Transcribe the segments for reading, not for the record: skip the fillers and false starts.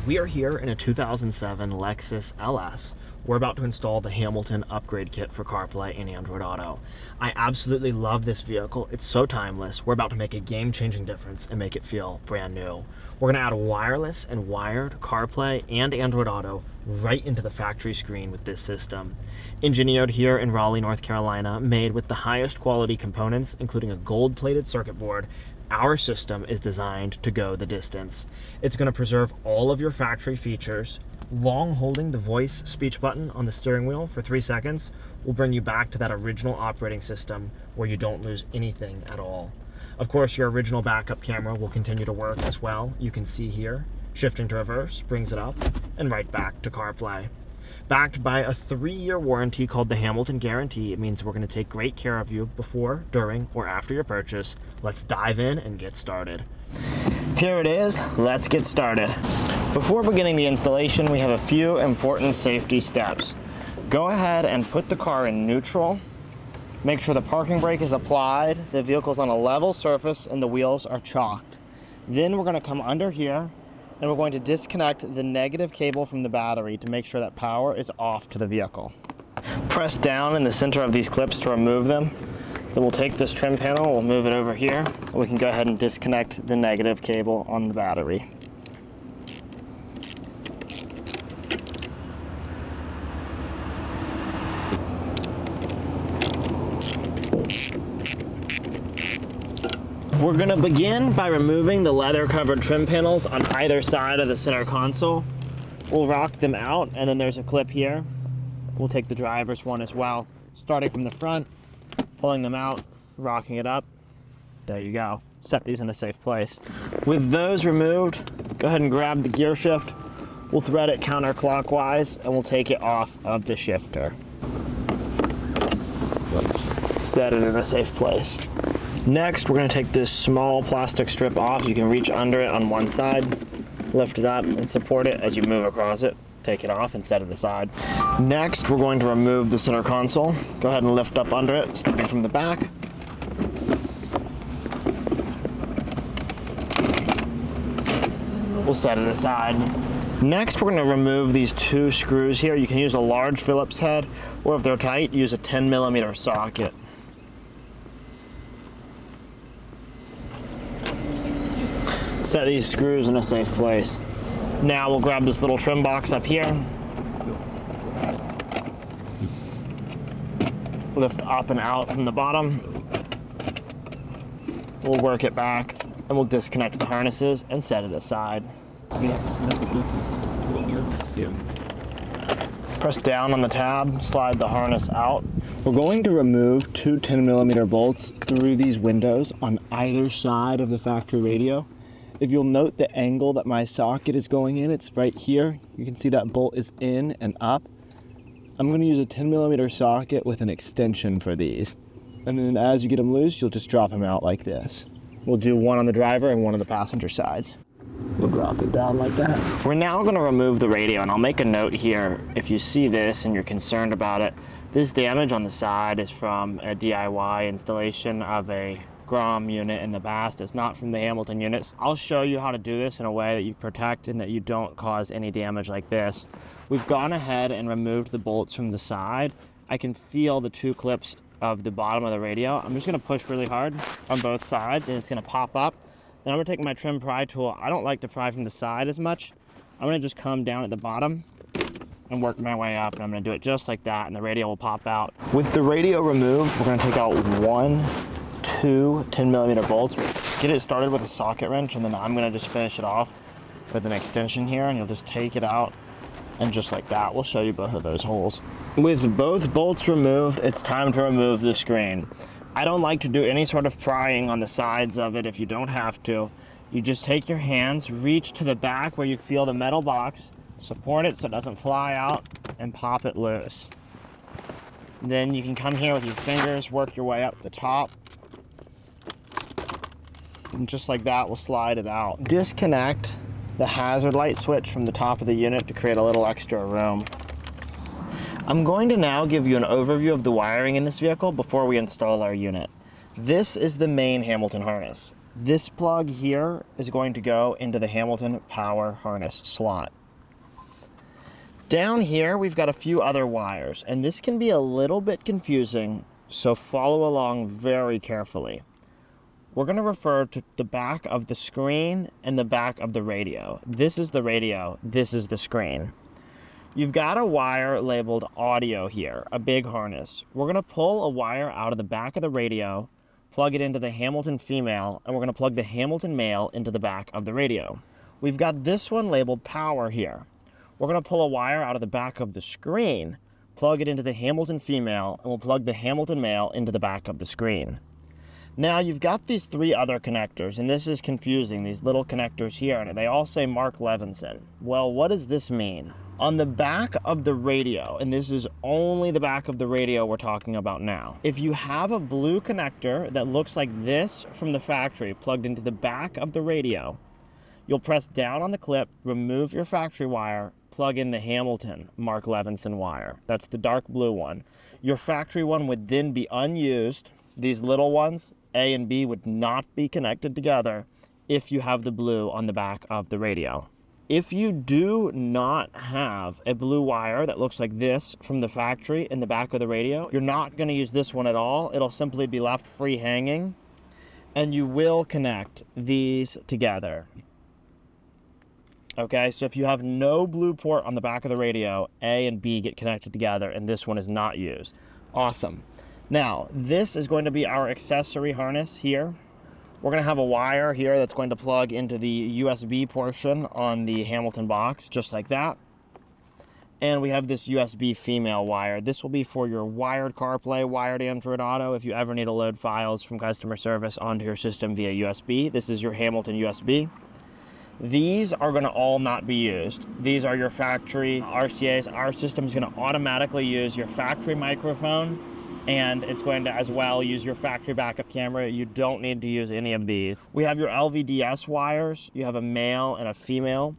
We are here in a 2007 Lexus LS. We're about to install the Hamilton upgrade kit for CarPlay and Android Auto. I absolutely love this vehicle. It's so timeless. We're about to make a game-changing difference and make it feel brand new. We're gonna add wireless and wired CarPlay and Android Auto right into the factory screen with this system. Engineered here in Raleigh, North Carolina, made with the highest quality components, including a gold-plated circuit board, our system is designed to go the distance. It's going to preserve all of your factory features. Long holding the voice speech button on the steering wheel for 3 seconds will bring you back to that original operating system where you don't lose anything at all. Of course, your original backup camera will continue to work as well. You can see here, shifting to reverse brings it up and right back to CarPlay. Backed by a 3-year warranty called the Hamilton Guarantee. It means we're going to take great care of you before, during, or after your purchase. Let's dive in and get started. Here it is. Let's get started. Before beginning the installation, we have a few important safety steps. Go ahead and put the car in neutral. Make sure the parking brake is applied, the vehicle's on a level surface, and the wheels are chalked. Then we're going to come under here and we're going to disconnect the negative cable from the battery to make sure that power is off to the vehicle. Press down in the center of these clips to remove them. Then we'll take this trim panel, we'll move it over here, and we can go ahead and disconnect the negative cable on the battery. We're going to begin by removing the leather-covered trim panels on either side of the center console. We'll rock them out, and then there's a clip here. We'll take the driver's one as well, starting from the front, pulling them out, rocking it up. There you go. Set these in a safe place. With those removed, go ahead and grab the gear shift. We'll thread it counterclockwise, and we'll take it off of the shifter. Set it in a safe place. Next, we're going to take this small plastic strip off. You can reach under it on one side, lift it up and support it as you move across it. Take it off and set it aside. Next, we're going to remove the center console. Go ahead and lift up under it, starting from the back. We'll set it aside. Next, we're going to remove these 2 screws here. You can use a large Phillips head, or if they're tight, use a 10mm socket. Set these screws in a safe place. Now we'll grab this little trim box up here. Lift up and out from the bottom. We'll work it back and we'll disconnect the harnesses and set it aside. Press down on the tab, slide the harness out. We're going to remove 2 10mm bolts through these windows on either side of the factory radio. If you'll note the angle that my socket is going in, it's right here. You can see that bolt is in and up. I'm going to use a 10mm socket with an extension for these. And then as you get them loose, you'll just drop them out like this. We'll do one on the driver and one on the passenger sides. We'll drop it down like that. We're now going to remove the radio, and I'll make a note here. If you see this and you're concerned about it, this damage on the side is from a DIY installation of a Grom unit in the past. It's not from the Hamilton units. I'll show you how to do this in a way that you protect and that you don't cause any damage like this. We've gone ahead and removed the bolts from the side. I can feel the 2 clips of the bottom of the radio. I'm just going to push really hard on both sides and it's going to pop up. Then I'm going to take my trim pry tool. I don't like to pry from the side as much. I'm going to just come down at the bottom and work my way up, and I'm going to do it just like that, and the radio will pop out. With the radio removed, we're going to take out 2 10mm bolts. Get it started with a socket wrench, and then I'm going to just finish it off with an extension here, and you'll just take it out, and just like that, we'll show you both of those holes. With both bolts removed, it's time to remove the screen. I don't like to do any sort of prying on the sides of it if you don't have to. You just take your hands, reach to the back where you feel the metal box, support it so it doesn't fly out, and pop it loose. Then you can come here with your fingers, work your way up the top, and just like that, we'll slide it out. Disconnect the hazard light switch from the top of the unit to create a little extra room. I'm going to now give you an overview of the wiring in this vehicle before we install our unit. This is the main Hamilton harness. This plug here is going to go into the Hamilton power harness slot. Down here, we've got a few other wires, and this can be a little bit confusing, so follow along very carefully. We're going to refer to the back of the screen and the back of the radio. This is the radio, this is the screen. You've got a wire labeled audio here, a big harness. We're going to pull a wire out of the back of the radio, plug it into the Hamilton female, and we're going to plug the Hamilton male into the back of the radio. We've got this one labeled power here. We're going to pull a wire out of the back of the screen, plug it into the Hamilton female, and we'll plug the Hamilton male into the back of the screen. Now you've got these three other connectors, and this is confusing, these little connectors here, and they all say Mark Levinson. Well, what does this mean? On the back of the radio, and this is only the back of the radio we're talking about now, if you have a blue connector that looks like this from the factory plugged into the back of the radio, you'll press down on the clip, remove your factory wire, plug in the Hamilton Mark Levinson wire. That's the dark blue one. Your factory one would then be unused. These little ones, A and B, would not be connected together if you have the blue on the back of the radio. If you do not have a blue wire that looks like this from the factory in the back of the radio, you're not going to use this one at all. It'll simply be left free hanging, and you will connect these together. Okay, so if you have no blue port on the back of the radio, A and B get connected together, and this one is not used. Awesome. Now, this is going to be our accessory harness here. We're going to have a wire here that's going to plug into the USB portion on the Hamilton box, just like that. And we have this USB female wire. This will be for your wired CarPlay, wired Android Auto, if you ever need to load files from customer service onto your system via USB. This is your Hamilton USB. These are going to all not be used. These are your factory RCAs. Our system is going to automatically use your factory microphone, and it's going to as well use your factory backup camera. You don't need to use any of these. We have your LVDS wires. You have a male and a female.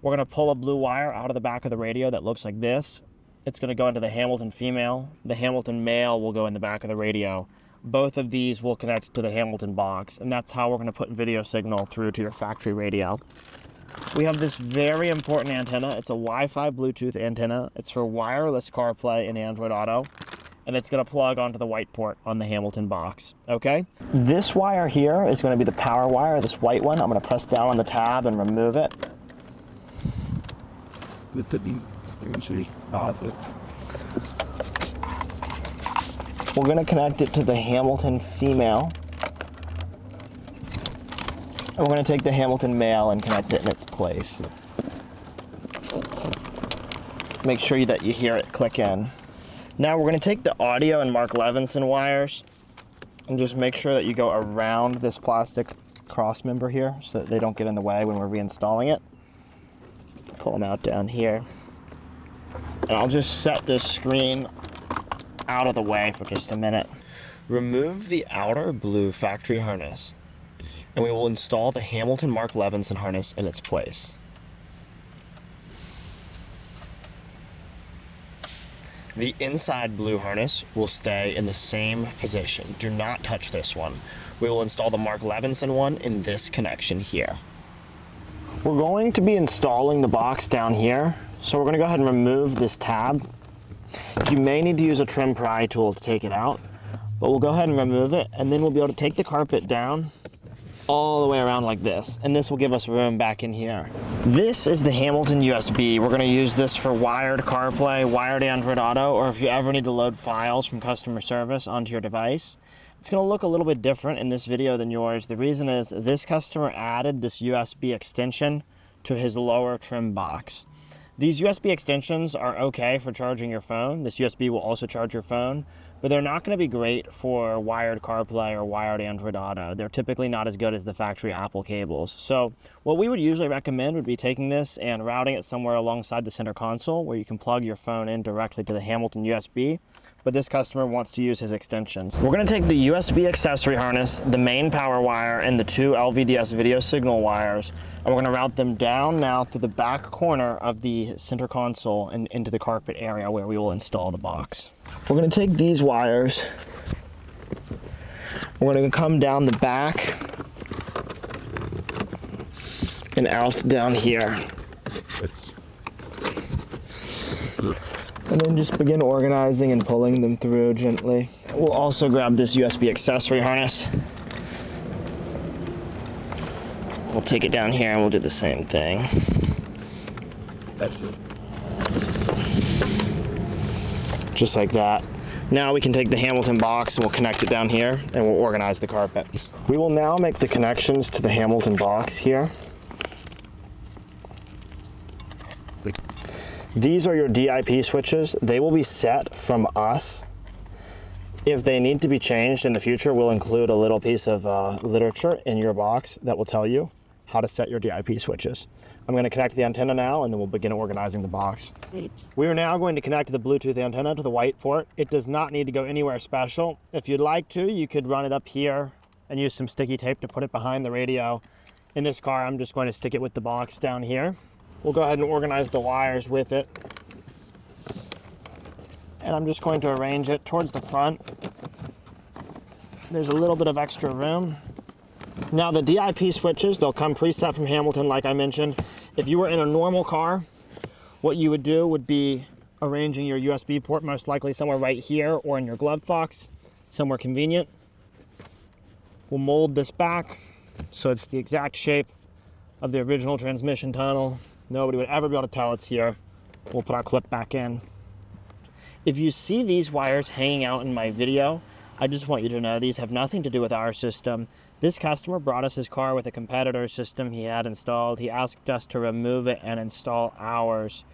We're going to pull a blue wire out of the back of the radio that looks like this. It's going to go into the Hamilton female. The Hamilton male will go in the back of the radio. Both of these will connect to the Hamilton box, and that's how we're going to put video signal through to your factory radio. We have this very important antenna. It's a Wi-Fi Bluetooth antenna. It's for wireless CarPlay and Android Auto, and it's going to plug onto the white port on the Hamilton box, okay? This wire here is going to be the power wire, this white one. I'm going to press down on the tab and remove it. We're going to connect it to the Hamilton female. And we're going to take the Hamilton male and connect it in its place. Make sure that you hear it click in. Now we're going to take the audio and Mark Levinson wires and just make sure that you go around this plastic cross member here so that they don't get in the way when we're reinstalling it. Pull them out down here. And I'll just set this screen out of the way for just a minute. Remove the outer blue factory harness, and we will install the Hamilton Mark Levinson harness in its place. The inside blue harness will stay in the same position. Do not touch this one. We will install the Mark Levinson one in this connection here. We're going to be installing the box down here, so we're going to go ahead and remove this tab. You may need to use a trim pry tool to take it out, but we'll go ahead and remove it, and then we'll be able to take the carpet down all the way around like this, and this will give us room back in here. This is the Hamilton USB. We're going to use this for wired CarPlay, wired Android Auto, or if you ever need to load files from customer service onto your device. It's going to look a little bit different in this video than yours. The reason is this customer added this USB extension to his lower trim box. These USB extensions are okay for charging your phone. This USB will also charge your phone, but they're not going to be great for wired CarPlay or wired Android Auto. They're typically not as good as the factory Apple cables. So what we would usually recommend would be taking this and routing it somewhere alongside the center console where you can plug your phone in directly to the Hamilton USB. But this customer wants to use his extensions. We're going to take the USB accessory harness, the main power wire, and the two LVDS video signal wires, and we're going to route them down now to the back corner of the center console and into the carpet area where we will install the box. We're going to take these wires, we're going to come down the back and out down here. And then just begin organizing and pulling them through gently. We'll also grab this USB accessory harness. We'll take it down here and we'll do the same thing. Just like that. Now we can take the Hamilton box and we'll connect it down here and we'll organize the carpet. We will now make the connections to the Hamilton box here. These are your DIP switches. They will be set from us. If they need to be changed in the future, we'll include a little piece of literature in your box that will tell you how to set your DIP switches. I'm going to connect the antenna now and then we'll begin organizing the box. We are now going to connect the Bluetooth antenna to the white port. It does not need to go anywhere special. If you'd like to, you could run it up here and use some sticky tape to put it behind the radio. In this car, I'm just going to stick it with the box down here. We'll go ahead and organize the wires with it. And I'm just going to arrange it towards the front. There's a little bit of extra room. Now the DIP switches, they'll come preset from Hamilton like I mentioned. If you were in a normal car, what you would do would be arranging your USB port most likely somewhere right here or in your glove box, somewhere convenient. We'll mold this back so it's the exact shape of the original transmission tunnel. Nobody would ever be able to tell it's here. We'll put our clip back in. If you see these wires hanging out in my video, I just want you to know these have nothing to do with our system. This customer brought us his car with a competitor system he had installed. He asked us to remove it and install ours.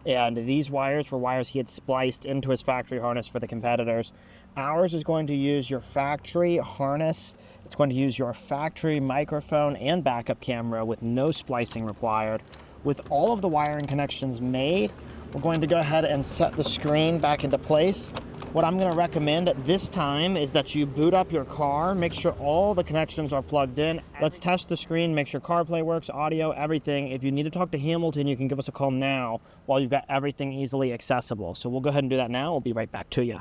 And these wires were wires he had spliced into his factory harness for the competitors. Ours is going to use your factory harness. It's going to use your factory microphone and backup camera with no splicing required. With all of the wiring connections made, we're going to go ahead and set the screen back into place. What I'm going to recommend at this time is that you boot up your car, make sure all the connections are plugged in. Let's test the screen, make sure CarPlay works, audio, everything. If you need to talk to Hamilton, you can give us a call now while you've got everything easily accessible. So we'll go ahead and do that now. We'll be right back to you.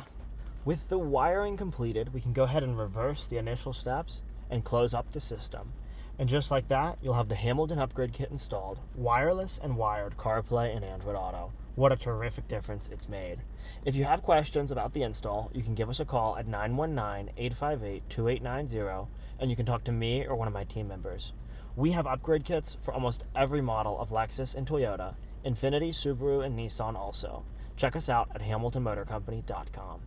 With the wiring completed, we can go ahead and reverse the initial steps and close up the system. And just like that, you'll have the Hamilton upgrade kit installed, wireless and wired CarPlay and Android Auto. What a terrific difference it's made. If you have questions about the install, you can give us a call at 919-858-2890, and you can talk to me or one of my team members. We have upgrade kits for almost every model of Lexus and Toyota, Infiniti, Subaru, and Nissan also. Check us out at hamiltonmotorcompany.com.